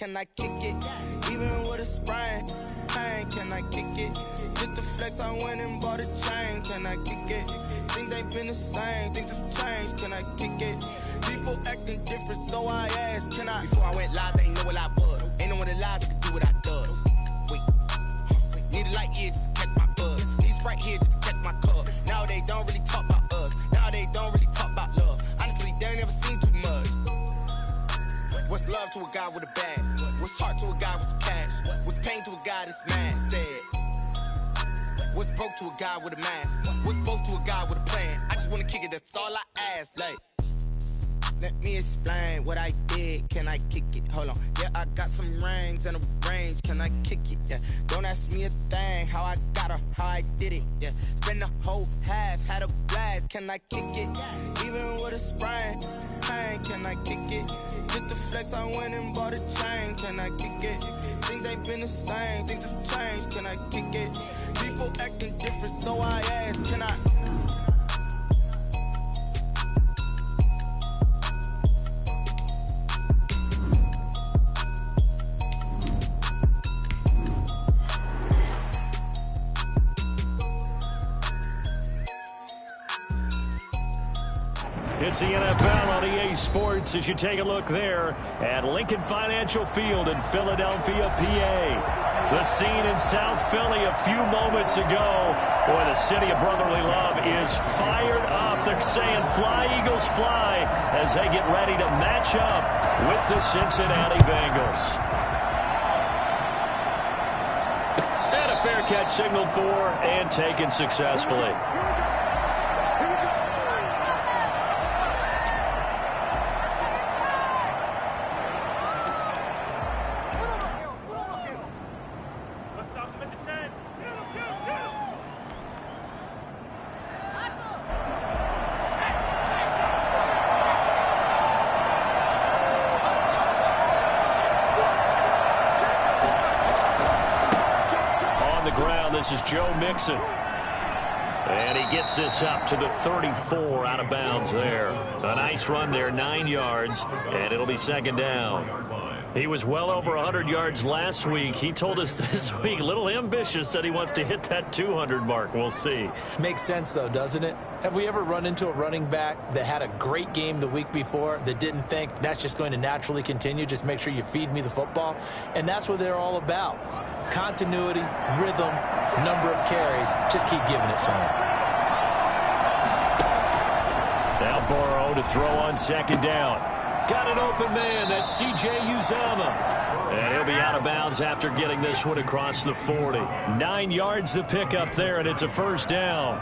can I kick it? Even with a sprain, pain, can I kick it? Just the flex, I went and bought a chain, can I kick it? Things ain't been the same, things have changed, can I kick it? People acting different, so I asked, can I? Before I went live, they ain't know what I was. Ain't no one alive that could do what I does. Wait, need a light here just to catch my buzz. Need Sprite here just to catch my cup. Now they don't really talk about us. Now they don't really talk about love. Honestly, they ain't never seen too much. What's love to a guy with a bag? What's heart to a guy with some cash? What's pain to a guy that's mad? Said. What's broke to a guy with a mask? What's both to a guy with a plan? I just wanna kick it, that's all I ask. Like, let me explain what I did. Can I kick it? Hold on. Yeah, I got some rings and a range. Can I kick it? Yeah. Don't ask me a thing. How I got her, how I did it. Yeah. Spend the whole half, had a blast. Can I kick it? Even with a sprain, pain. Can I kick it? Just the flex, I went and bought a chain. Can I kick it? Things ain't been the same. Things have changed. Can I kick it? People acting different, so I ask. Can I? It's the NFL on EA Sports as you take a look there at Lincoln Financial Field in Philadelphia, PA. The scene in South Philly a few moments ago. Boy, the city of brotherly love is fired up. They're saying fly, Eagles, fly as they get ready to match up with the Cincinnati Bengals. And a fair catch signaled for and taken successfully. This is Joe Mixon. And he gets this up to the 34 out of bounds there. A nice run there, 9 yards, and it'll be second down. He was well over 100 yards last week. He told us this week, a little ambitious, that he wants to hit that 200 mark. We'll see. Makes sense, though, doesn't it? Have we ever run into a running back that had a great game the week before that didn't think that's just going to naturally continue? Just make sure you feed me the football. And that's what they're all about. Continuity, rhythm, number of carries. Just keep giving it to him. Now Burrow to throw on second down. Got an open man. That's C.J. Uzomah. And he'll be out of bounds after getting this one across the 40. 9 yards to pick up there, and it's a first down.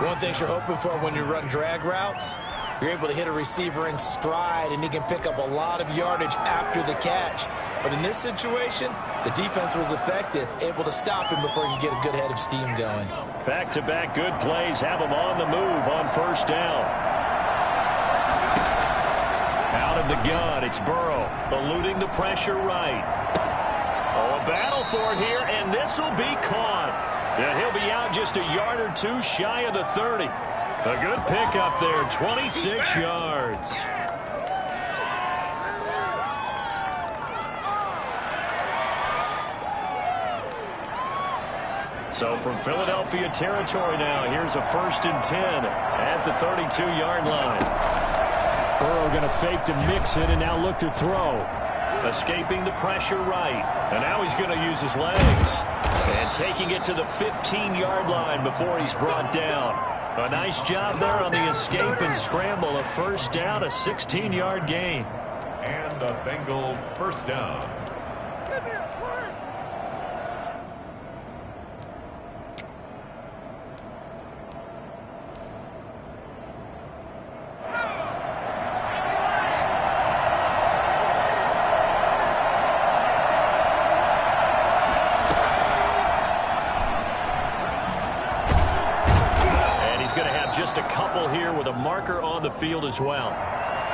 One thing you're hoping for when you run drag routes, you're able to hit a receiver in stride, and he can pick up a lot of yardage after the catch. But in this situation, the defense was effective, able to stop him before he could get a good head of steam going. Back-to-back good plays have him on the move on first down. Out of the gun, it's Burrow, eluding the pressure right. Oh, a battle for it here, and this will be caught. And he'll be out just a yard or two shy of the 30. A good pickup there, 26 yards. So from Philadelphia territory now, here's a 1st and 10 at the 32-yard line. Burrow going to fake to Mixon and now look to throw. Escaping the pressure right. And now he's going to use his legs. And taking it to the 15-yard line before he's brought down. A nice job there on the escape and scramble. A first down, a 16-yard gain. And a Bengal first down. Just a couple here with a marker on the field as well.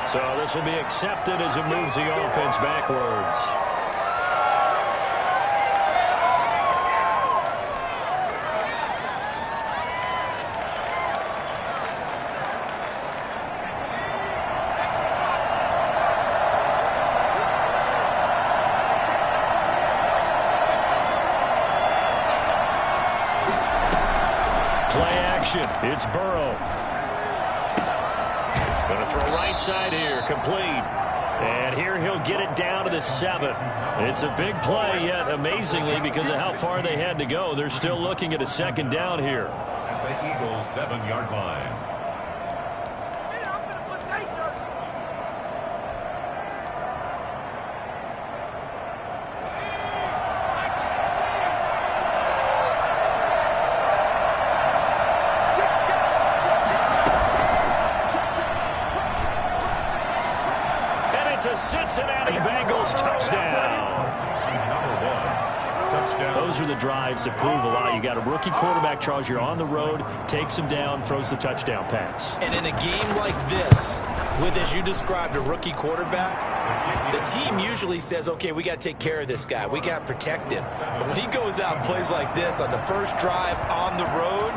So this will be accepted as it moves the offense backwards. Play action. It's Burrow. Going to throw right side here. Complete. And here he'll get it down to the 7. It's a big play, yet amazingly, because of how far they had to go, they're still looking at a second down here. At the Eagles' 7-yard line. It's a Cincinnati Bengals touchdown. Those are the drives that prove a lot. You got a rookie quarterback, Charles. You're on the road, takes him down, throws the touchdown pass. And in a game like this, with, as you described, a rookie quarterback, the team usually says, okay, we got to take care of this guy. We got to protect him. But when he goes out and plays like this on the first drive on the road,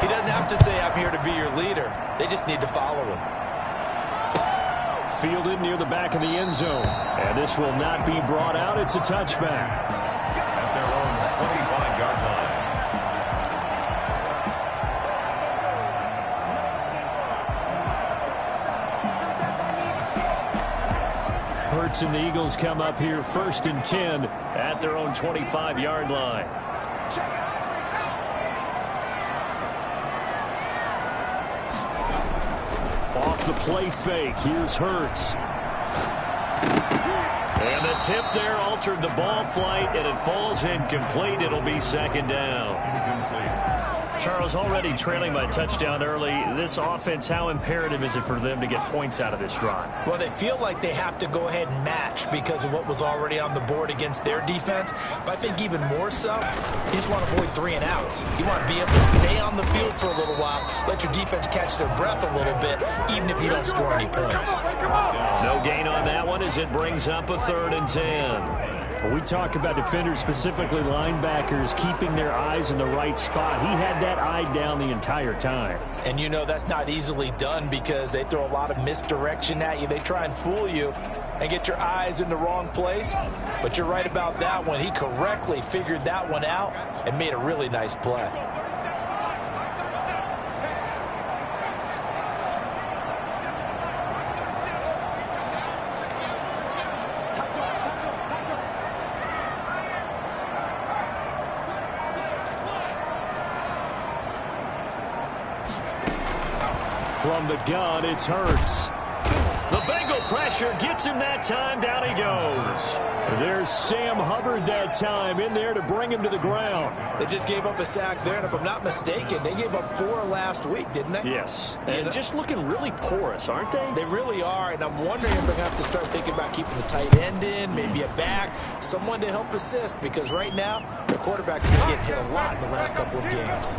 he doesn't have to say, I'm here to be your leader. They just need to follow him. Fielded near the back of the end zone. And this will not be brought out. It's a touchback. At their own 25-yard line. Hurts and the Eagles come up here 1st and 10 at their own 25-yard line. Off the play fake. Here's Hurts. And the tip there altered the ball flight, and it falls incomplete. It'll be second down. Charles, already trailing by touchdown early. This offense, how imperative is it for them to get points out of this drive? Well, they feel like they have to go ahead and match because of what was already on the board against their defense. But I think even more so, you just want to avoid 3 and outs. You want to be able to stay on the field for a little while, let your defense catch their breath a little bit, even if you don't score any points. No gain on that one as it brings up a 3rd and 10. When we talk about defenders, specifically linebackers, keeping their eyes in the right spot, he had that eye down the entire time. And you know that's not easily done because they throw a lot of misdirection at you. They try and fool you and get your eyes in the wrong place. But you're right about that one. He correctly figured that one out and made a really nice play. From the gun, it's Hurts. The Bengal pressure gets him that time. Down he goes. There's Sam Hubbard that time in there to bring him to the ground. They just gave up a sack there, and if I'm not mistaken, they gave up 4 last week, didn't they? Yes. And just looking really porous, aren't they? They really are, and I'm wondering if they're going to have to start thinking about keeping the tight end in, maybe a back, someone to help assist, because right now, their quarterback's been getting hit a lot in the last couple of games.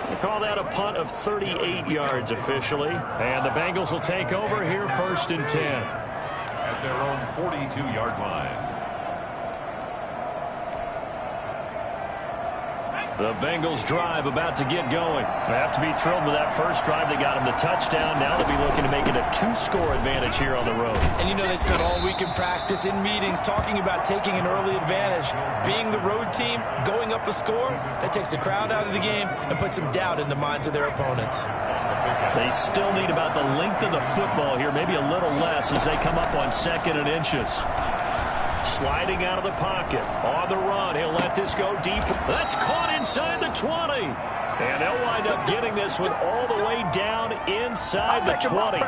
They call that a punt of 38 yards officially. And the Bengals will take over here 1st and 10. At their own 42-yard line. The Bengals drive about to get going. They have to be thrilled with that first drive. They got them the touchdown. Now they'll be looking to make it a 2-score advantage here on the road. And you know they spent all week in practice, in meetings, talking about taking an early advantage. Being the road team, going up a score, that takes the crowd out of the game and puts some doubt in the minds of their opponents. They still need about the length of the football here, maybe a little less as they come up on 2nd and inches. Sliding out of the pocket. On the run. He'll let this go deep. That's caught inside the 20. And they'll wind up getting this one all the way down inside the 20.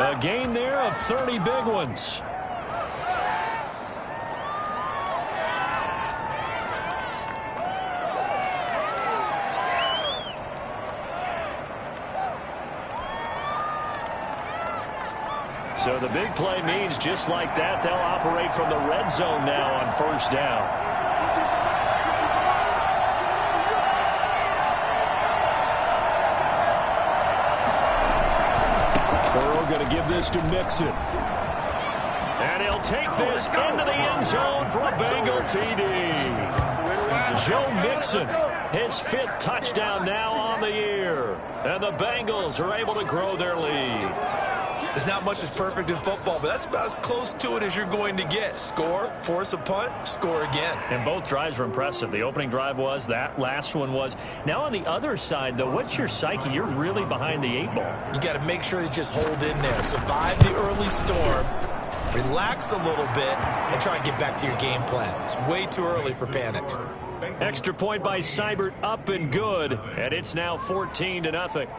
A gain there of 30 big ones. So the big play means just like that, they'll operate from the red zone now on 1st down. Burrow going to give this to Mixon. And he'll take this into the end zone for a Bengal TD. Joe Mixon, his 5th touchdown now on the year. And the Bengals are able to grow their lead. There's not much that's perfect in football, but that's about as close to it as you're going to get. Score, force a punt, score again. And both drives were impressive. The opening drive was, that last one was. Now on the other side, though, what's your psyche? You're really behind the 8 ball. You got to make sure you just hold in there. Survive the early storm, relax a little bit, and try and get back to your game plan. It's way too early for panic. Extra point by Seibert, up and good, and it's now 14-0.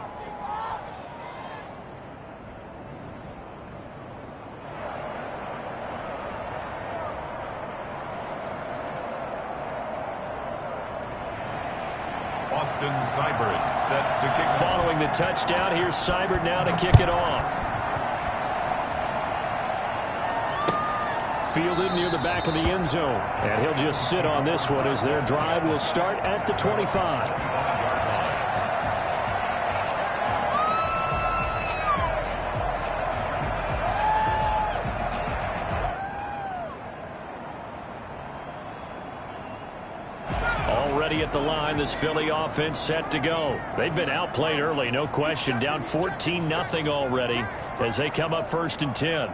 Austin Seibert set to kick. Following the touchdown, here's Seibert now to kick it off. Fielded near the back of the end zone. And he'll just sit on this one as their drive will start at the 25. Already at the line, this Philly offense set to go. They've been outplayed early, no question. Down 14-0 already as they come up 1st and 10.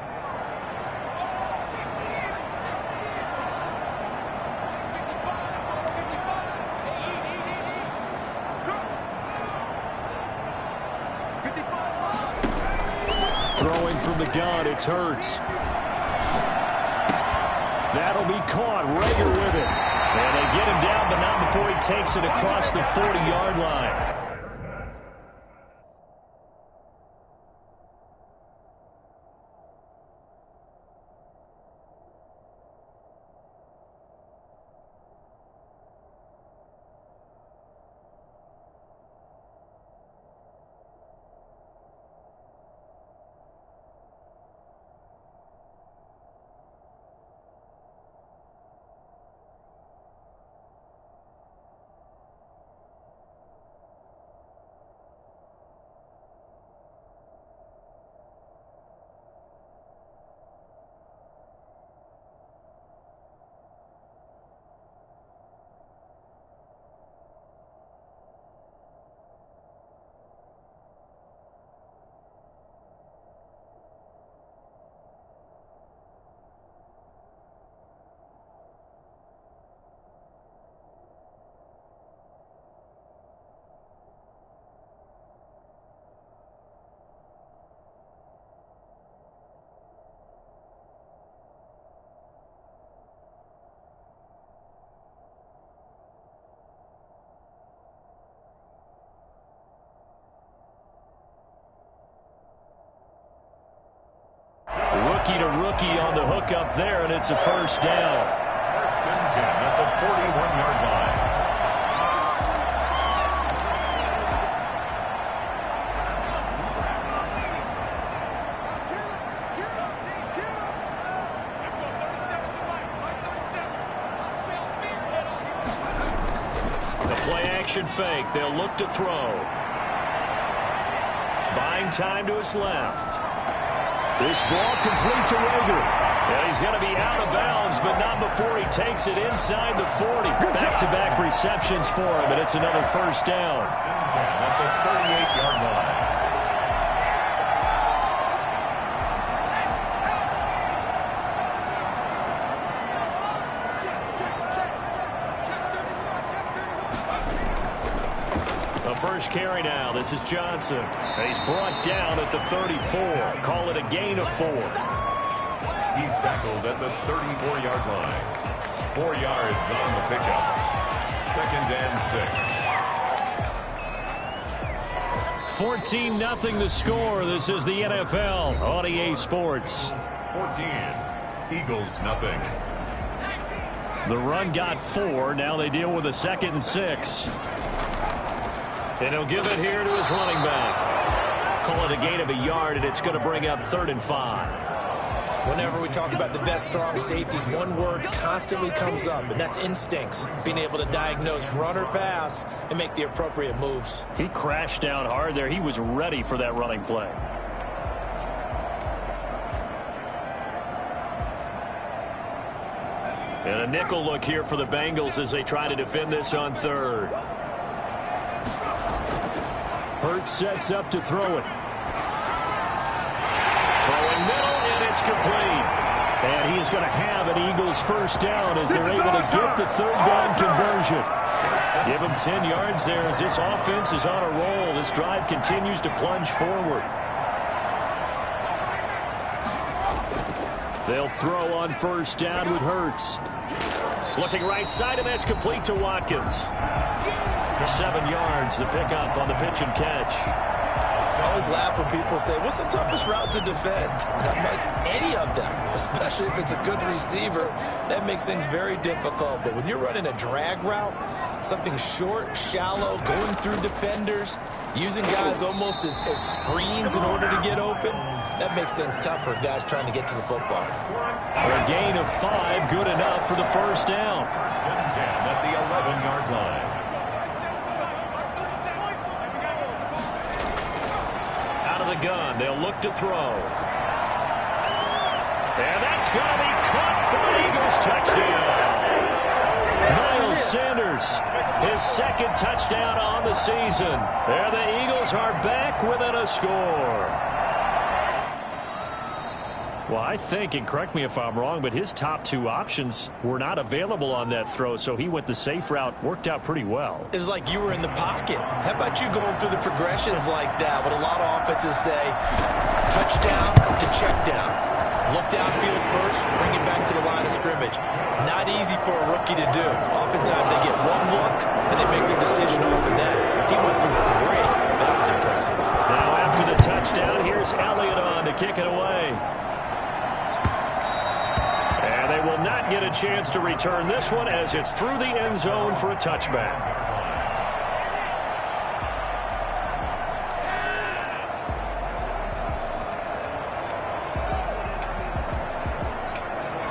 Throwing from the gun, it's Hurts. That'll be caught. Rager with it. And they get him down, but not before he takes it across the 40-yard line. Rookie to rookie on the hook up there, and it's a first down. 1st and 10 at the 41-yard line. The play action fake. They'll look to throw. Buying time to his left. This ball complete to Rager. And he's going to be out of bounds, but not before he takes it inside the 40. Back-to-back receptions for him, and it's another first down. 10 at the 38-yard line. The first carry now. This is Johnson. He's brought down at the 34. Call it a gain of 4. He's tackled at the 34-yard line. 4 yards on the pickup. 2nd and 6. 14-0 the score. This is the NFL on EA Sports. 14. Eagles nothing. The run got 4. Now they deal with a 2nd and 6. And he'll give it here to his running back. Call it a gain of a yard, and it's going to bring up 3rd and 5. Whenever we talk about the best strong safeties, one word constantly comes up, and that's instincts. Being able to diagnose run or pass and make the appropriate moves. He crashed down hard there. He was ready for that running play. And a nickel look here for the Bengals as they try to defend this on 3rd. Hurts sets up to throw it. is going to have an Eagles first down as they're able to get the third down conversion. Give them 10 yards there as this offense is on a roll. This drive continues to plunge forward. They'll throw on first down with Hurts. Looking right side, and that's complete to Watkins. 7 yards, the pickup on the pitch and catch. I always laugh when people say, what's the toughest route to defend? And I'm like, any of them, especially if it's a good receiver. That makes things very difficult. But when you're running a drag route, something short, shallow, going through defenders, using guys almost as screens in order to get open, that makes things tough for guys trying to get to the football. A gain of 5, good enough for the first down. First and 10 at the 11-yard line. The gun. They'll look to throw. And that's going to be caught for Eagles touchdown. Miles Sanders, his second touchdown on the season. And the Eagles are back within a score. Well, I think, and correct me if I'm wrong, but his top 2 options were not available on that throw, so he went the safe route. Worked out pretty well. It was like you were in the pocket. How about you going through the progressions like that? What a lot of offenses say, touchdown to check down. Look downfield first, bring it back to the line of scrimmage. Not easy for a rookie to do. Oftentimes they get one look, and they make their decision off of that. He went through 3. That was impressive. Now after the touchdown, here's Elliott on to kick it away. They will not get a chance to return this one as it's through the end zone for a touchback.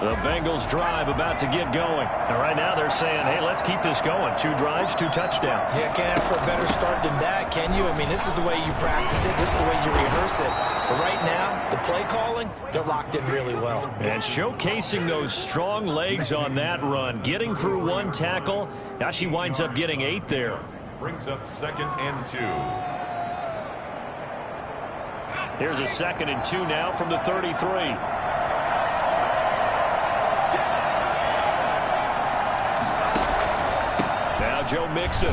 The Bengals drive about to get going. And right now they're saying, hey, let's keep this going. 2 drives, 2 touchdowns. Yeah, can't ask for a better start than that, can you? I mean, this is the way you practice it. This is the way you rehearse it. But right now, the play calling, they're locked in really well. And showcasing those strong legs on that run. Getting through 1 tackle. Now she winds up getting 8 there. Brings up 2nd and 2. Here's a 2nd and 2 now from the 33. Joe Mixon.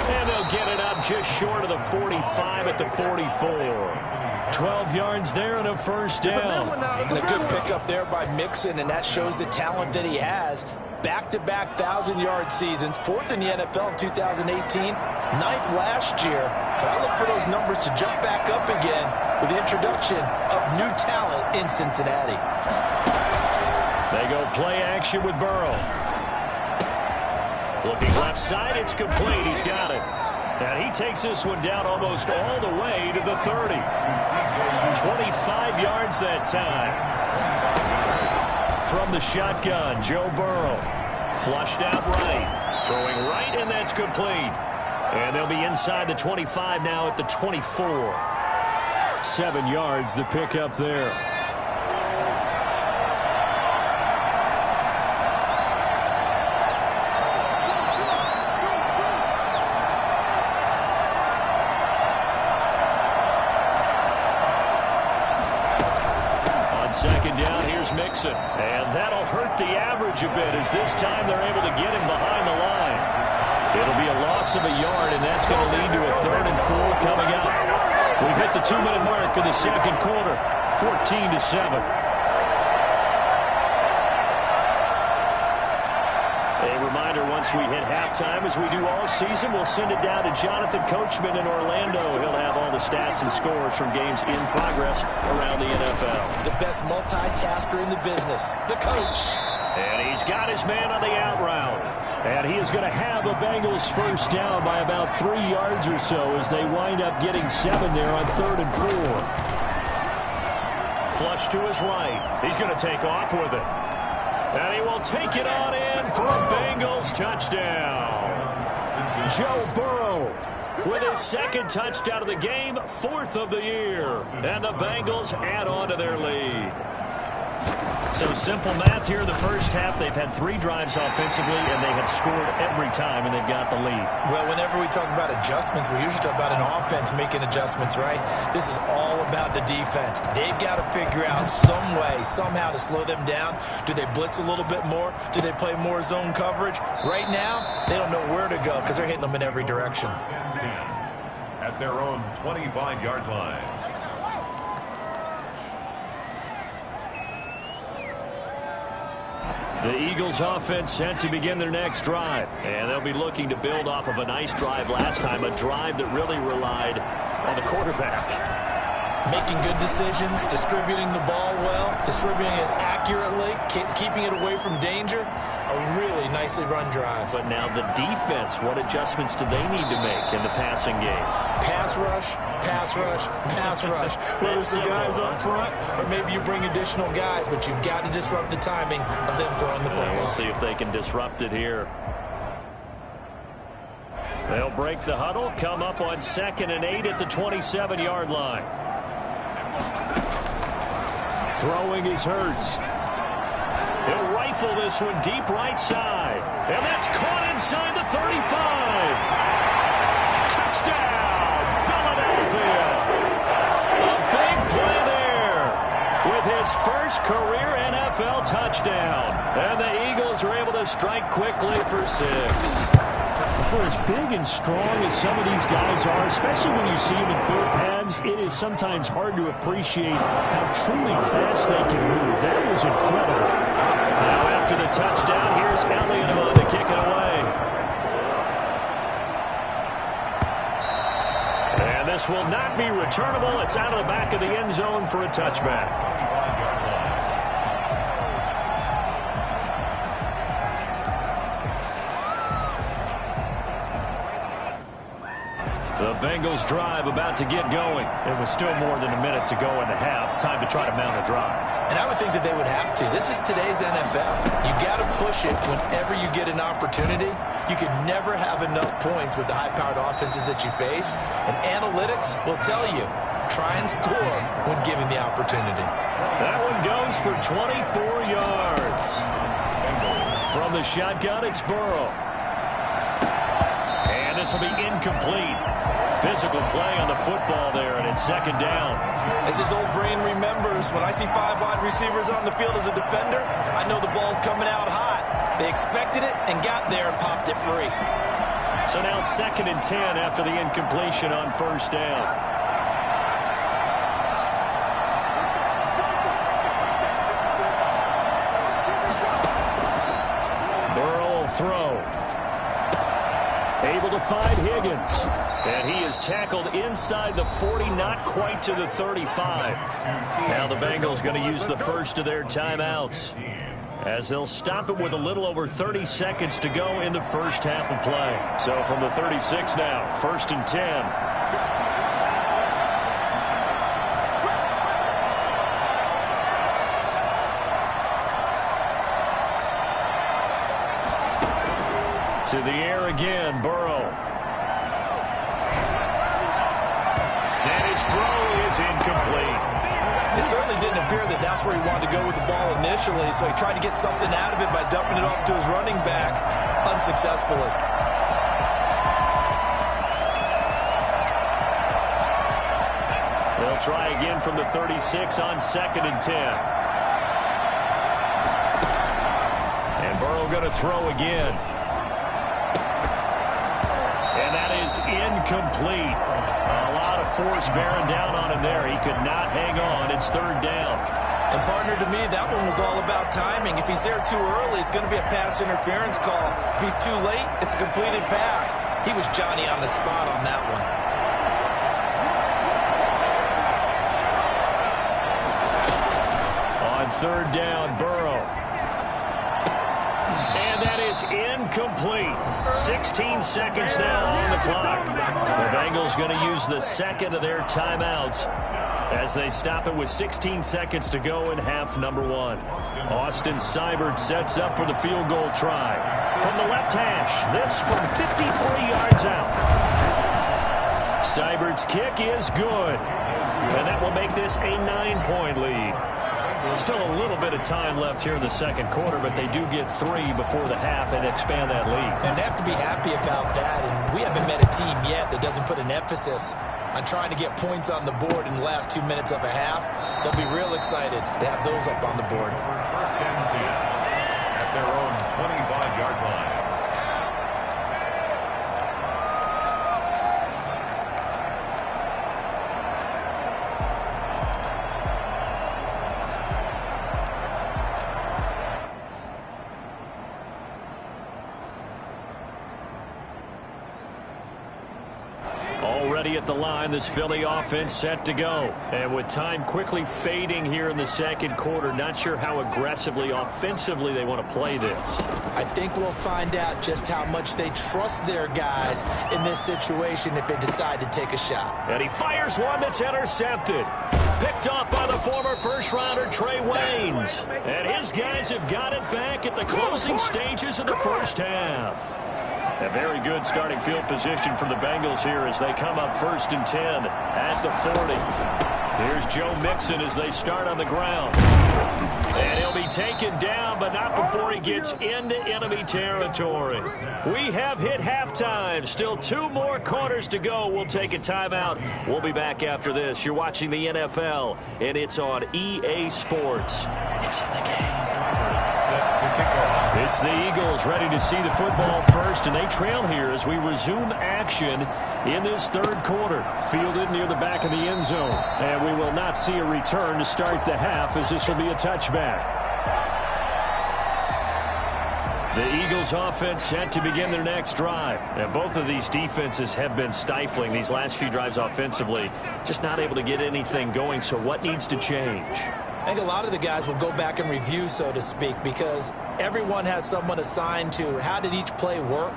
And they'll get it up just short of the 45 at the 44. 12 yards there and a first down. And a good pickup there by Mixon, and that shows the talent that he has. Back-to-back 1,000-yard seasons, 4th in the NFL in 2018, 9th last year. But I look for those numbers to jump back up again with the introduction of new talent in Cincinnati. They go play action with Burrow. Looking left side, it's complete. He's got it. And he takes this one down almost all the way to the 30. 25 yards that time. From the shotgun, Joe Burrow. Flushed out right. Throwing right, and that's complete. And they'll be inside the 25 now at the 24. 7 yards, the pickup there. Mixon, and that'll hurt the average a bit as this time they're able to get him behind the line. It'll be a loss of a yard, and that's going to lead to a 3rd and 4 coming up. We've hit the 2-minute mark in the second quarter, 14-7. A reminder, once we hit halftime, as we do all season, we'll send it down to Jonathan Coachman in Orlando. He'll have all the stats and scores from games in progress around the NFL. The best multitasker in the business, the coach. And he's got his man on the out route. And he is going to have a Bengals first down by about 3 yards or so as they wind up getting 7 there on 3rd and 4. Flush to his right. He's going to take off with it. And he will take it on in for a Bengals touchdown. Joe Burrow with his 2nd touchdown of the game, 4th of the year. And the Bengals add on to their lead. So simple math here in the first half. They've had 3 drives offensively, and they have scored every time, and they've got the lead. Well, whenever we talk about adjustments, we usually talk about an offense making adjustments, right? This is all about the defense. They've got to figure out some way, somehow to slow them down. Do they blitz a little bit more? Do they play more zone coverage? Right now, they don't know where to go because they're hitting them in every direction. At their own 25-yard line. The Eagles offense set to begin their next drive. And they'll be looking to build off of a nice drive last time, a drive that really relied on the quarterback. Making good decisions, distributing the ball well, distributing it accurately, keeping it away from danger. A really nicely run drive. But now the defense, what adjustments do they need to make in the passing game? Pass rush, pass rush, pass rush. Whether it's the guys up front or maybe you bring additional guys, but you've got to disrupt the timing of them throwing the football. We'll see if they can disrupt it here. They'll break the huddle, come up on 2nd and 8 at the 27-yard line. Throwing is Hurts. He'll rifle this one deep right side. And that's caught inside the 35. Touchdown, Philadelphia. A big play there with his first career NFL touchdown. And the Eagles are able to strike quickly for 6. For as big and strong as some of these guys are, especially when you see them in third pads, it is sometimes hard to appreciate how truly fast they can move. That was incredible. Now after the touchdown, here's Elliott on to kick it away. And this will not be returnable. It's out of the back of the end zone for a touchback. The Bengals drive about to get going. It was still more than a minute to go in the half. Time to try to mount a drive. And I would think that they would have to. This is today's NFL. You got to push it whenever you get an opportunity. You can never have enough points with the high-powered offenses that you face. And analytics will tell you, try and score when given the opportunity. That one goes for 24 yards. From the shotgun, it's Burrow. And this will be incomplete. Physical play on the football there, and it's 2nd down. As his old brain remembers, when I see 5 wide receivers on the field as a defender, I know the ball's coming out hot. They expected it and got there and popped it free. So now 2nd and 10 after the incompletion on 1st down. Burrow will throw. Able to find Higgins. And he is tackled inside the 40, not quite to the 35. Now the Bengals going to use the first of their timeouts, as they'll stop it with a little over 30 seconds to go in the first half of play. So from the 36 now, 1st and 10. To the air again, Burrow. And his throw is incomplete. It certainly didn't appear that that's where he wanted to go with the ball initially, so he tried to get something out of it by dumping it off to his running back unsuccessfully. They'll try again from the 36 on 2nd and 10. And Burrow going to throw again. And that is incomplete. A lot of force bearing down on him there. He could not hang on. It's 3rd down. And, partner, to me, that one was all about timing. If he's there too early, it's going to be a pass interference call. If he's too late, it's a completed pass. He was Johnny on the spot on that one. On 3rd down, Burrow. And that is incomplete. 16 seconds now on the clock. The Bengals going to use the 2nd of their timeouts as they stop it with 16 seconds to go in half number 1. Austin Seibert sets up for the field goal try. From the left hash, this from 53 yards out. Seibert's kick is good. And that will make this a 9-point lead. Still a little bit of time left here in the second quarter, but they do get 3 before the half and expand that lead. And they have to be happy about that. And we haven't met a team yet that doesn't put an emphasis on trying to get points on the board in the last 2 minutes of a half. They'll be real excited to have those up on the board. First and 10 at their own 25-yard line. Already at the line, this Philly offense set to go. And with time quickly fading here in the second quarter, not sure how aggressively, offensively they want to play this. I think we'll find out just how much they trust their guys in this situation if they decide to take a shot. And he fires one that's intercepted. Picked off by the former first-rounder Trey Waynes. And his guys have got it back at the closing stages of the first half. A very good starting field position for the Bengals here as they come up 1st and 10 at the 40. Here's Joe Mixon as they start on the ground. And he'll be taken down, but not before he gets into enemy territory. We have hit halftime. Still 2 more quarters to go. We'll take a timeout. We'll be back after this. You're watching the NFL, and it's on EA Sports. It's in the game. It's the Eagles ready to see the football first, and they trail here as we resume action in this third quarter. Fielded near the back of the end zone, and we will not see a return to start the half as this will be a touchback. The Eagles offense set to begin their next drive. And both of these defenses have been stifling these last few drives offensively. Just not able to get anything going, so what needs to change? I think a lot of the guys will go back and review, so to speak, because everyone has someone assigned to how did each play work.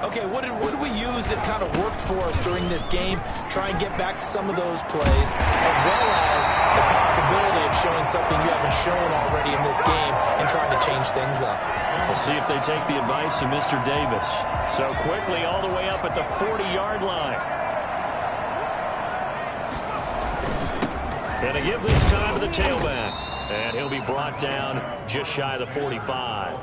Okay, what did we use that kind of worked for us during this game? Try and get back to some of those plays, as well as the possibility of showing something you haven't shown already in this game and trying to change things up. We'll see if they take the advice of Mr. Davis. So quickly all the way up at the 40-yard line. And a give this time to the tailback. And he'll be brought down just shy of the 45.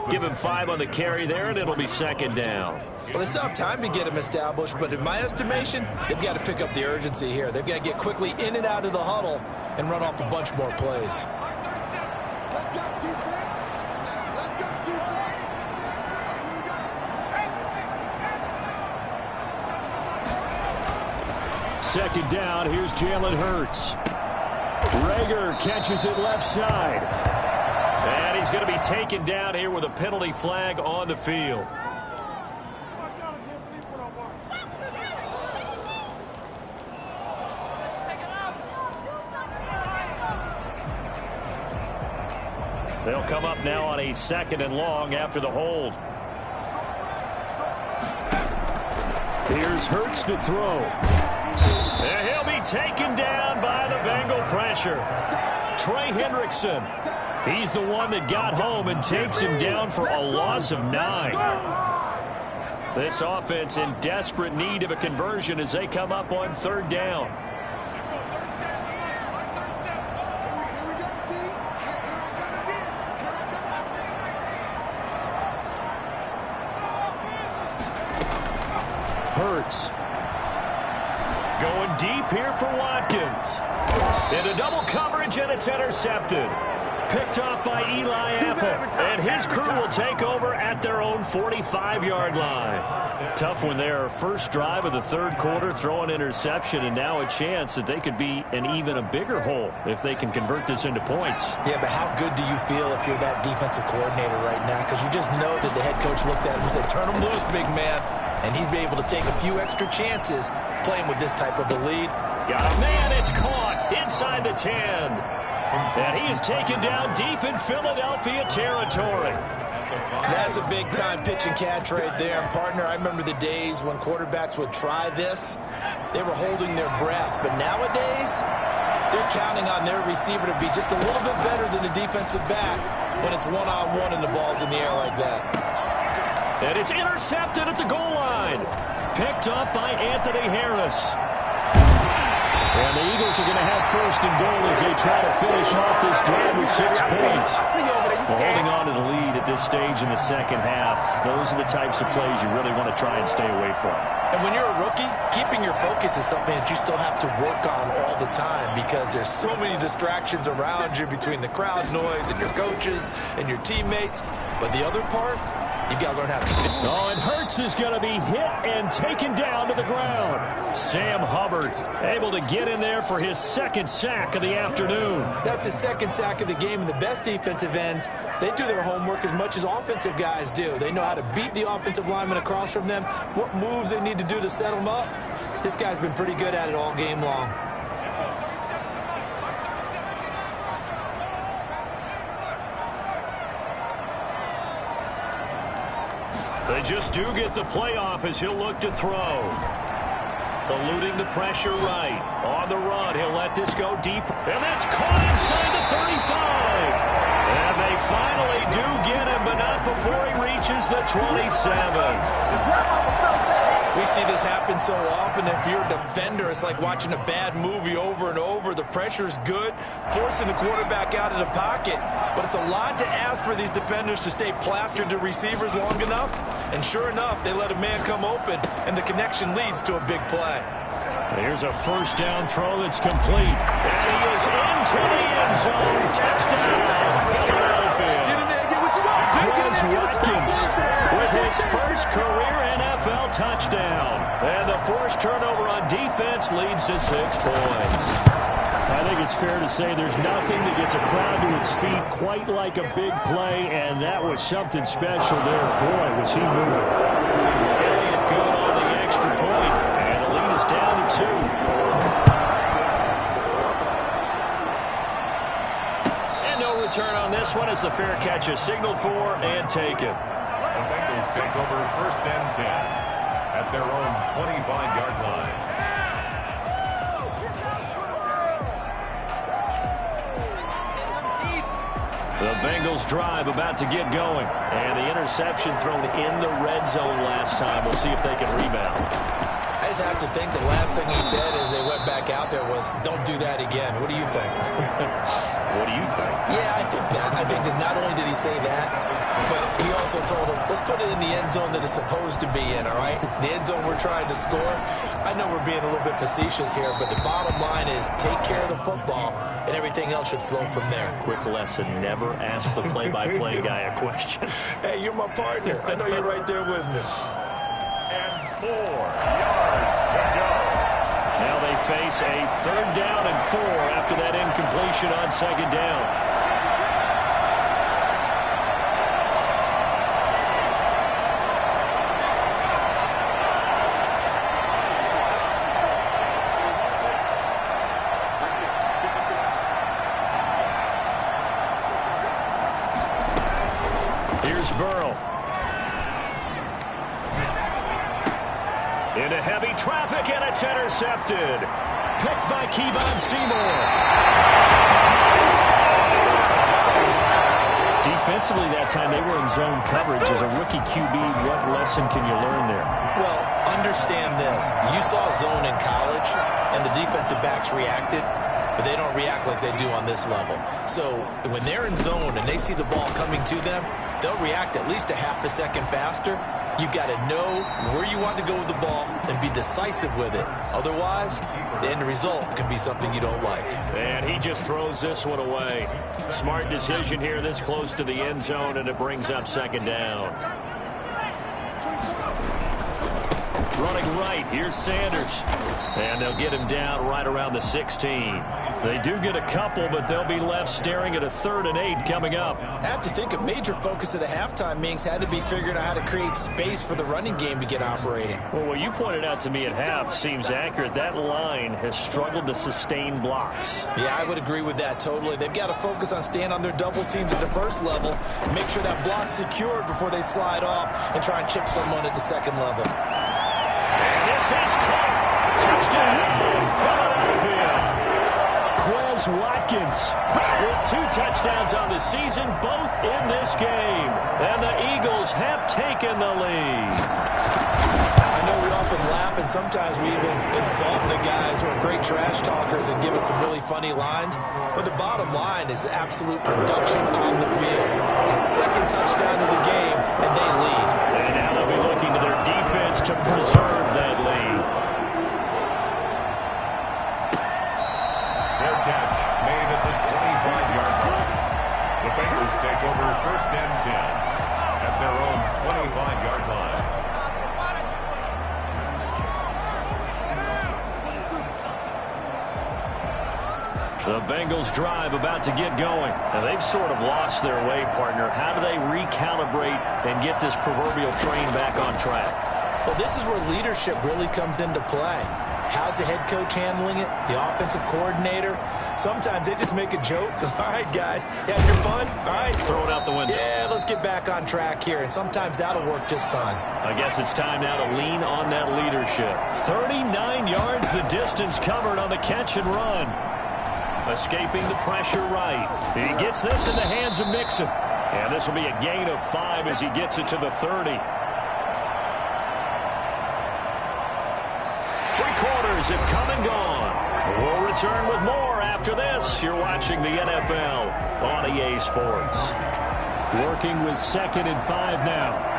Give him 5 on the carry there, and it'll be second down. Well, they still have time to get him established, but in my estimation, they've got to pick up the urgency here. They've got to get quickly in and out of the huddle and run off a bunch more plays. Let's go, defense! Let's go, defense! Second down, here's Jalen Hurts. Rager catches it left side. And he's going to be taken down here with a penalty flag on the field. They'll come up now on a 2nd and long after the hold. Here's Hurts to throw. And he'll be taken down by the Bengal pressure. Trey Hendrickson. He's the one that got home and takes him down for a loss of 9. This offense in desperate need of a conversion as they come up on 3rd down. Hurts. Going deep here for Watkins. Into double coverage, and it's intercepted. Picked off by Eli Apple. And his crew will take over at their own 45-yard line. Tough one there. First drive of the 3rd quarter, throw an interception, and now a chance that they could be in even a bigger hole if they can convert this into points. Yeah, but how good do you feel if you're that defensive coordinator right now? Because you just know that the head coach looked at him and said, turn him loose, big man. And he'd be able to take a few extra chances playing with this type of a lead. Got a man, it's caught inside the 10. And he is taken down deep in Philadelphia territory. That's a big-time pitch and catch right there. And, partner, I remember the days when quarterbacks would try this. They were holding their breath. But nowadays, they're counting on their receiver to be just a little bit better than the defensive back when it's one-on-one and the ball's in the air like that. And it's intercepted at the goal line. Picked up by Anthony Harris. And the Eagles are going to have first and goal as they try to finish off this drive with 6 points. Well, holding on to the lead at this stage in the second half, those are the types of plays you really want to try and stay away from. And when you're a rookie, keeping your focus is something that you still have to work on all the time because there's so many distractions around you between the crowd noise and your coaches and your teammates. But the other part, you've got to learn how to fit. Oh, and Hurts is going to be hit and taken down to the ground. Sam Hubbard able to get in there for his second sack of the afternoon. That's his second sack of the game, and the best defensive ends, they do their homework as much as offensive guys do. They know how to beat the offensive lineman across from them, what moves they need to do to set them up. This guy's been pretty good at it all game long. They just do get the playoff as he'll look to throw. Eluding the pressure right. On the run, he'll let this go deep. And that's caught inside the 35. And they finally do get him, but not before he reaches the 27. We see this happen so often. If you're a defender, it's like watching a bad movie over and over. The pressure is good, forcing the quarterback out of the pocket. But it's a lot to ask for these defenders to stay plastered to receivers long enough. And sure enough, they let a man come open, and the connection leads to a big play. Here's a first down throw that's complete. And he is into the end zone. Touchdown, Philadelphia. Chris Watkins with his first career NFL touchdown. And the forced turnover on defense leads to 6 points. I think it's fair to say there's nothing that gets a crowd to its feet quite like a big play, and that was something special there. Boy, was he moving. Elliott good on the extra point, and the lead is down to 2. And no return on this one as the fair catch is signaled for and taken. The Bengals take over first and 10 at their own 25-yard line. The Bengals drive about to get going. And the interception thrown in the red zone last time. We'll see if they can rebound. I just have to think the last thing he said as they went back out there was, don't do that again. What do you think? What do you think? Yeah, I think that. I think that not only did he say that, but he also told him, let's put it in the end zone that it's supposed to be in, all right? The end zone we're trying to score. I know we're being a little bit facetious here, but the bottom line is take care of the football, and everything else should flow from there. Quick lesson, never ask the play-by-play guy a question. Hey, you're my partner. I know you're right there with me. And 4 yards to go. Now they face a 3rd down and 4 after that incompletion on 2nd down. Here's Burrow. Into heavy traffic, and it's intercepted. Picked by Kevon Seymour. Defensively that time, they were in zone coverage. As a rookie QB, what lesson can you learn there? Well, understand this. You saw zone in college, and the defensive backs reacted, but they don't react like they do on this level. So when they're in zone and they see the ball coming to them, they'll react at least a half a second faster. You've got to know where you want to go with the ball and be decisive with it. Otherwise, the end result can be something you don't like. And he just throws this one away. Smart decision here this close to the end zone, and it brings up 2nd down. Running right, here's Sanders. And they'll get him down right around the 16. They do get a couple, but they'll be left staring at a 3rd and 8 coming up. I have to think a major focus of the halftime meetings had to be figuring out how to create space for the running game to get operating. Well, what you pointed out to me at half seems accurate. That line has struggled to sustain blocks. Yeah, I would agree with that totally. They've got to focus on staying on their double teams at the first level, make sure that block's secured before they slide off and try and chip someone at the 2nd level. And this is caught. Touchdown, Philadelphia. Quez Watkins with 2 touchdowns on the season, both in this game. And the Eagles have taken the lead. I know we often laugh, and sometimes we even insult the guys who are great trash talkers and give us some really funny lines. But the bottom line is absolute production on the field. His 2nd touchdown of the game, and they lead. And now they'll be looking to their defense to preserve that lead. Fair catch made at the 25-yard line. The Bengals take over 1st and 10 at their own 25-yard line. The Bengals drive about to get going. And they've sort of lost their way, partner. How do they recalibrate and get this proverbial train back on track? Well, this is where leadership really comes into play. How's the head coach handling it? The offensive coordinator? Sometimes they just make a joke. All right, guys, you had your fun? All right. Throw it out the window. Yeah, let's get back on track here. And sometimes that'll work just fine. I guess it's time now to lean on that leadership. 39 yards the distance covered on the catch and run. Escaping the pressure right. He gets this in the hands of Mixon. And this will be a gain of 5 as he gets it to the 30. 3 quarters have come and gone. We'll return with more after this. You're watching the NFL on EA Sports. Working with 2nd and 5 now.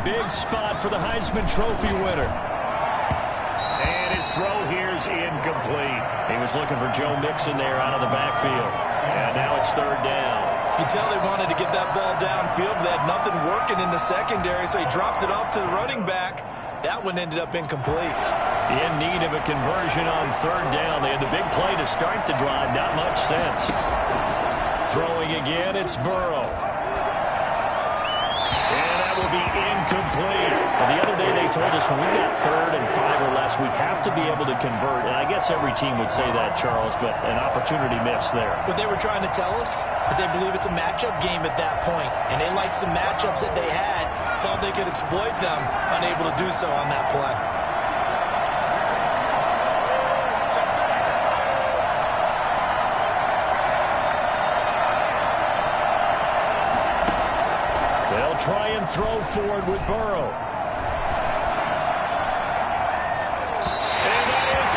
Big spot for the Heisman Trophy winner. And his throw here's incomplete. He was looking for Joe Mixon there out of the backfield. And now it's 3rd down. You can tell they wanted to get that ball downfield. They had nothing working in the secondary, so he dropped it off to the running back. That one ended up incomplete. In need of a conversion on 3rd down. They had the big play to start the drive. Not much sense. Throwing again, it's Burrow. Will be incomplete. Well, the other day they told us when we got 3rd and 5 or less, we have to be able to convert. And I guess every team would say that, Charles, but an opportunity missed there. What they were trying to tell us is they believe it's a matchup game at that point, and they liked some matchups that they had, thought they could exploit them, unable to do so on that play. Try and throw forward with Burrow. And that is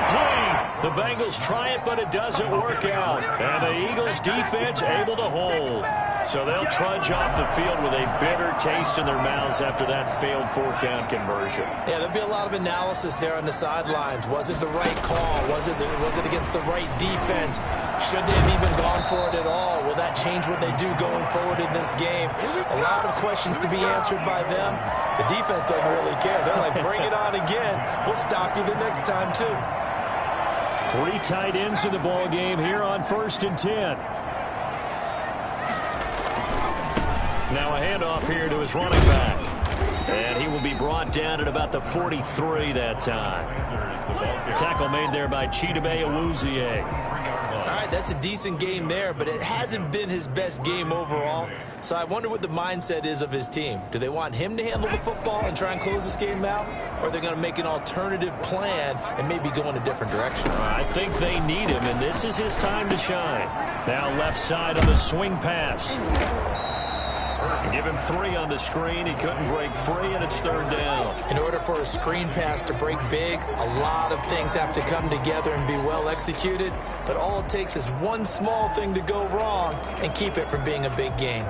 incomplete. The Bengals try it, but it doesn't work out. And the Eagles defense able to hold. So they'll trudge off the field with a bitter taste in their mouths after that failed 4th down conversion. Yeah, there'll be a lot of analysis there on the sidelines. Was it the right call? Was it against the right defense? Should they have even gone for it at all? Will that change what they do going forward in this game? A lot of questions to be answered by them. The defense doesn't really care. They're like, bring it on again. We'll stop you the next time, too. 3 tight ends in the ball game here on 1st and 10. Now a handoff here to his running back. And he will be brought down at about the 43 that time. Tackle made there by Chidobe Awuzie. All right, that's a decent game there, but it hasn't been his best game overall. So I wonder what the mindset is of his team. Do they want him to handle the football and try and close this game out? Or are they going to make an alternative plan and maybe go in a different direction? I think they need him, and this is his time to shine. Now left side on the swing pass. Give him 3 on the screen. He couldn't break free, and it's 3rd down. In order for a screen pass to break big, a lot of things have to come together and be well executed. But all it takes is one small thing to go wrong and keep it from being a big game.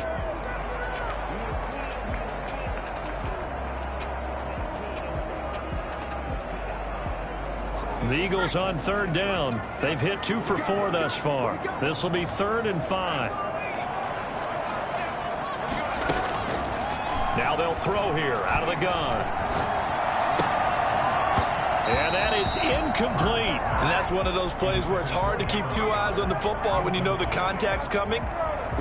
The Eagles on 3rd down. They've hit 2 for 4 thus far. This will be 3rd and 5. Now they'll throw here out of the gun. And that is incomplete. And that's one of those plays where it's hard to keep 2 eyes on the football when you know the contact's coming,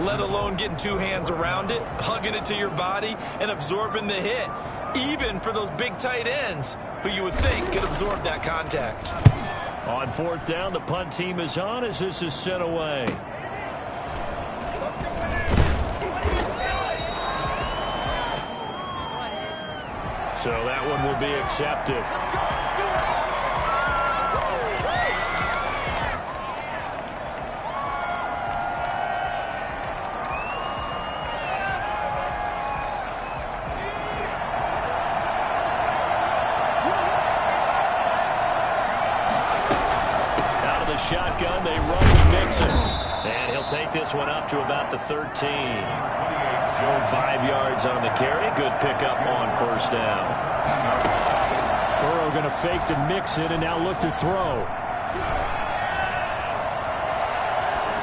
let alone getting 2 hands around it, hugging it to your body, and absorbing the hit, even for those big tight ends who you would think could absorb that contact. On 4th down, the punt team is on as this is sent away. So that one will be accepted. Out of the shotgun, they run to Mixon. And he'll take this one up to about the 13. 5 yards on the carry. Good pickup on first down. Burrow going to fake to Mixon and now look to throw.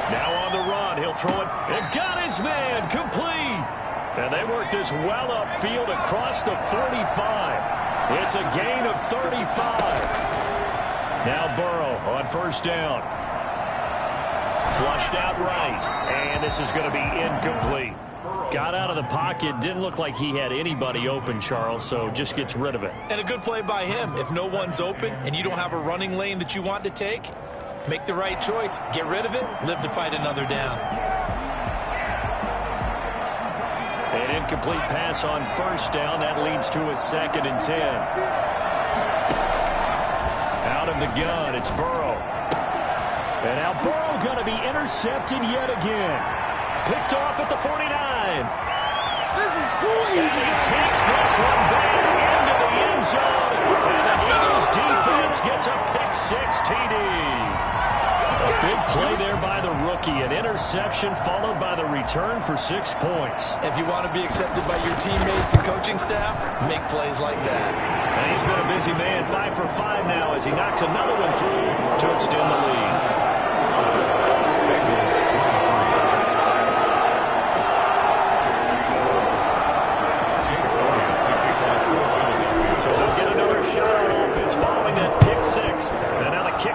Now on the run. He'll throw it. And got his man. Complete. And they work this well upfield across the 45. It's a gain of 35. Now Burrow on first down. Flushed out right. And this is going to be incomplete. Got out of the pocket. Didn't look like he had anybody open, Charles, so just gets rid of it. And a good play by him. If no one's open and you don't have a running lane that you want to take, make the right choice. Get rid of it. Live to fight another down. An incomplete pass on first down. That leads to a 2nd and 10. Out of the gun, it's Burrow. And now Burrow going to be intercepted yet again. Picked off at the 49. This is too easy. And he takes this one back into the end zone. And the Eagles defense gets a pick-6 TD. A big play there by the rookie. An interception followed by the return for 6 points. If you want to be accepted by your teammates and coaching staff, make plays like that. And he's been a busy man. 5 for 5 now as he knocks another one through to extend the lead.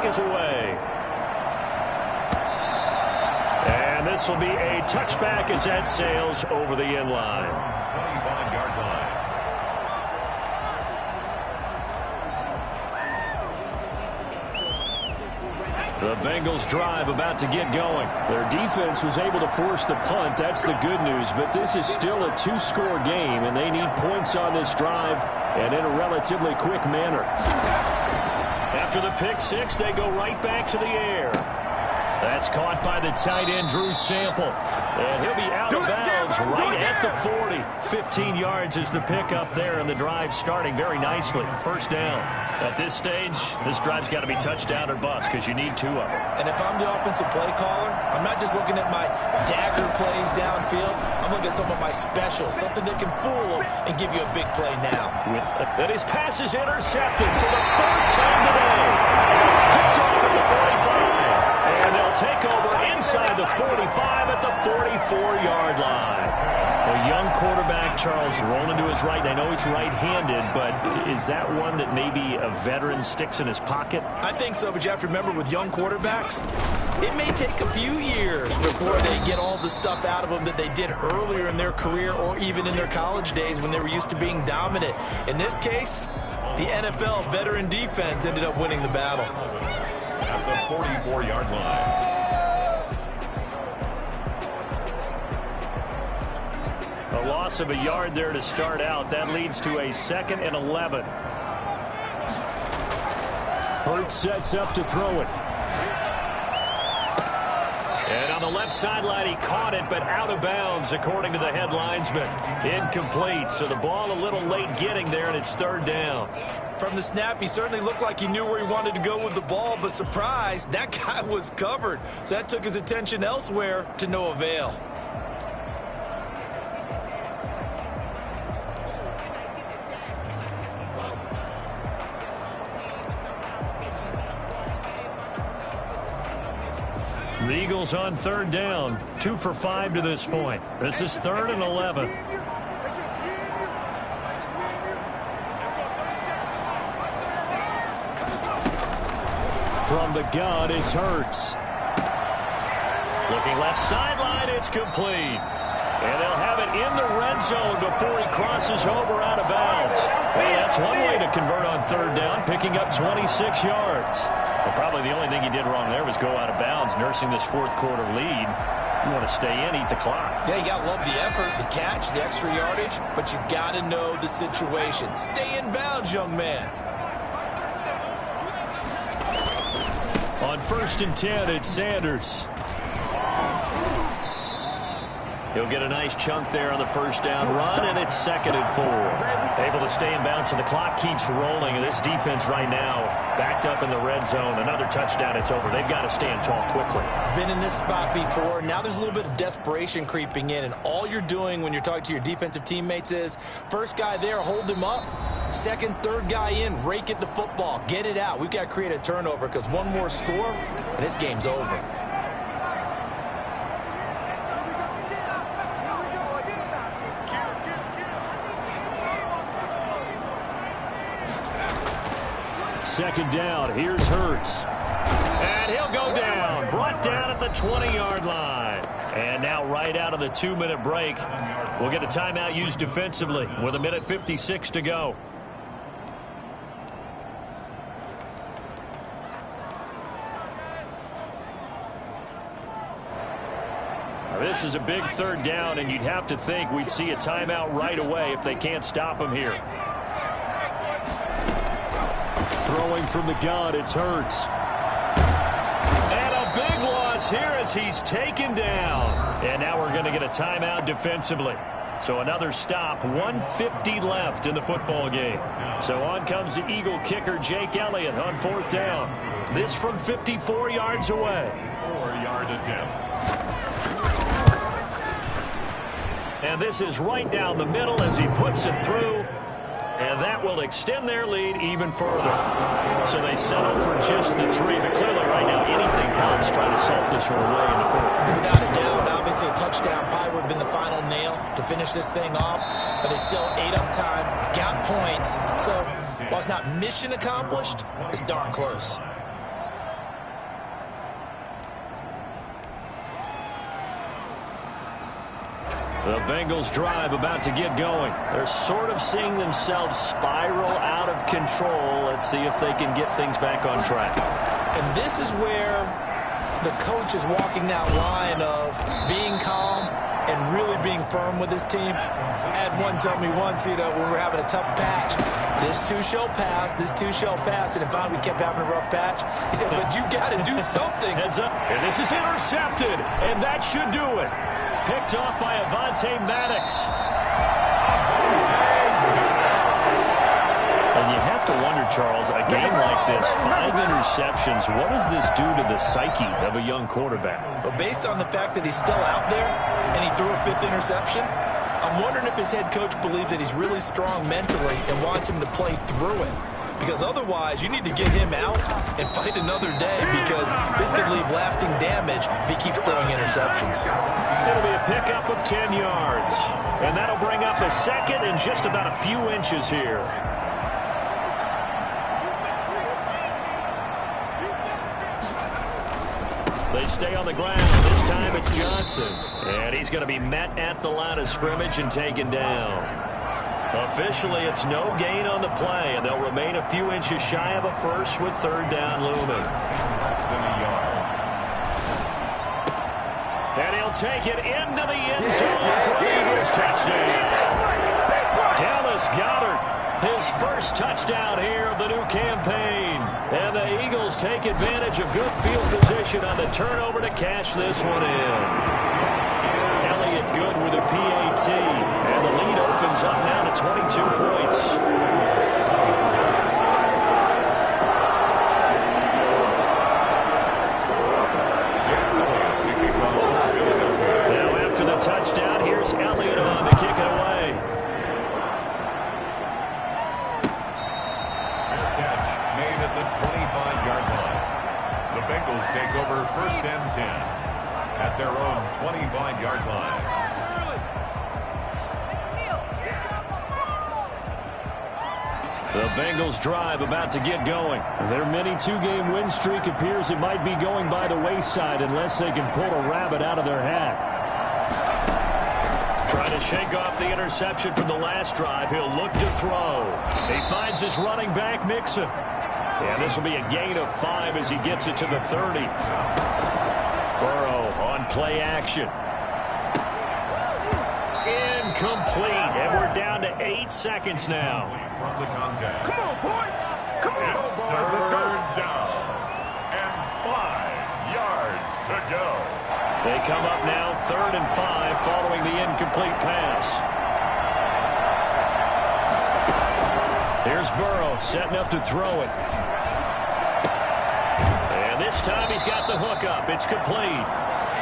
Is away. And this will be a touchback as that sails over the end line. 25-yard line. The Bengals drive about to get going. Their defense was able to force the punt. That's the good news. But this is still a 2-score game, and they need points on this drive and in a relatively quick manner. After the pick-6, they go right back to the air. That's caught by the tight end, Drew Sample. And he'll be out of bounds right at the 40. 15 yards is the pickup there, and the drive starting very nicely. First down. At this stage, this drive's got to be touchdown or bust because you need 2 of them. And if I'm the offensive play caller, I'm not just looking at my dagger plays downfield. I'm looking at some of my specials, something that can fool them and give you a big play now. And his pass is intercepted for the 3rd time today. Picked off at the 45. And they'll take over inside the 45 at the 44-yard line. A young quarterback, Charles, rolling to his right. I know he's right-handed, but is that one that maybe a veteran sticks in his pocket? I think so, but you have to remember with young quarterbacks, it may take a few years before they get all the stuff out of them that they did earlier in their career or even in their college days when they were used to being dominant. In this case, the NFL veteran defense ended up winning the battle. At the 44-yard line. A loss of a yard there to start out. That leads to a 2nd and 11. Hurts sets up to throw it. And on the left sideline, he caught it, but out of bounds, according to the head linesman. Incomplete, so the ball a little late getting there, and it's 3rd down. From the snap, he certainly looked like he knew where he wanted to go with the ball, but surprise, that guy was covered. So that took his attention elsewhere to no avail. The Eagles on 3rd down, 2 for 5 to this point. This is 3rd and 11. From the gun, it's Hurts. Looking left sideline, it's complete. And they'll have it in the red zone before he crosses over out of bounds. Well, that's one way to convert on 3rd down, picking up 26 yards. Well, probably the only thing he did wrong there was go out of bounds, nursing this 4th quarter lead. You want to stay in, eat the clock. Yeah, you got to love the effort, the catch, the extra yardage, but you got to know the situation. Stay in bounds, young man. On 1st and 10, it's Sanders. He'll get a nice chunk there on the first down run, and it's 2nd and 4. Able to stay in bounds, so the clock keeps rolling. This defense right now backed up in the red zone. Another touchdown, it's over. They've got to stand tall quickly. Been in this spot before. Now there's a little bit of desperation creeping in, and all you're doing when you're talking to your defensive teammates is first guy there, hold him up. Second, third guy in, rake at the football. Get it out. We've got to create a turnover because one more score, and this game's over. Second down. Here's Hurts. And he'll go down. Brought down at the 20-yard line. And now right out of the 2-minute break, we'll get a timeout used defensively with 1:56 to go. Now, this is a big 3rd down, and you'd have to think we'd see a timeout right away if they can't stop him here. Throwing from the gun, it's Hurts. And a big loss here as he's taken down. And now we're going to get a timeout defensively. So another stop, 1:50 left in the football game. So on comes the Eagle kicker, Jake Elliott, on 4th down. This from 54 yards away. 4-yard attempt. And this is right down the middle as he puts it through. And that will extend their lead even further. So they settle for just the 3. But clearly right now, anything helps trying to salt this one away in the 4th. Without a doubt, obviously a touchdown probably would have been the final nail to finish this thing off. But it's still 8 up time, got points. So while it's not mission accomplished, it's darn close. The Bengals drive about to get going. They're sort of seeing themselves spiral out of control. Let's see if they can get things back on track. And this is where the coach is walking that line of being calm and really being firm with his team. I had one tell me once, when we were having a tough patch, this too shall pass, this too shall pass. And if we kept having a rough patch, he said, but you got to do something. Heads up. And this is intercepted. And that should do it. Picked off by Avonte Maddox. And you have to wonder, Charles, a game like this, 5 interceptions, what does this do to the psyche of a young quarterback? Well, based on the fact that he's still out there and he threw a 5th interception, I'm wondering if his head coach believes that he's really strong mentally and wants him to play through it. Because otherwise, you need to get him out and fight another day because this could leave lasting damage if he keeps throwing interceptions. It'll be a pickup of 10 yards. And that'll bring up a 2nd and just about a few inches here. They stay on the ground. This time it's Johnson. And he's going to be met at the line of scrimmage and taken down. Officially, it's no gain on the play, and they'll remain a few inches shy of a first with 3rd down looming. Less than a yard. And he'll take it into the end zone for the Eagles touchdown. Dallas Goedert, his first touchdown here of the new campaign. And the Eagles take advantage of good field position on the turnover to cash this one in. Elliott good with a PAT. And the lead opens up now to 22 points. Now after the touchdown, here's Elliott on to kick it away. Fair catch made at the 25-yard line. The Bengals take over 1st and 10 at their own 25-yard line. The Bengals drive about to get going. Their mini 2-game win streak appears it might be going by the wayside unless they can pull a rabbit out of their hat. Trying to shake off the interception from the last drive. He'll look to throw. He finds his running back, Mixon. And this will be a gain of 5 as he gets it to the 30. Burrow on play action. Incomplete, and we're down to 8 seconds now. From the contact. Come on, boy. Come on. It's third down and 5 yards to go. They come up now 3rd and 5 following the incomplete pass. Here's Burrow setting up to throw it. And this time he's got the hook up. It's complete.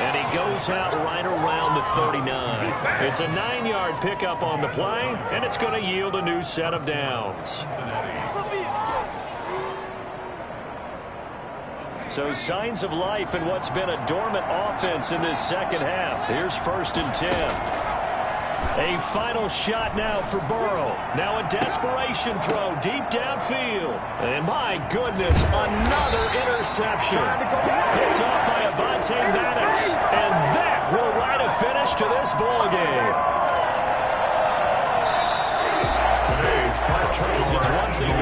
And he goes out right around the 39. It's a 9-yard pickup on the play, and it's going to yield a new set of downs. So signs of life in what's been a dormant offense in this second half. Here's 1st and 10. A final shot now for Burrow. Now a desperation throw deep downfield. And my goodness, another interception. Picked off by Avonte Maddox. And that will write a finish to this ball game. Today's final It's one thing to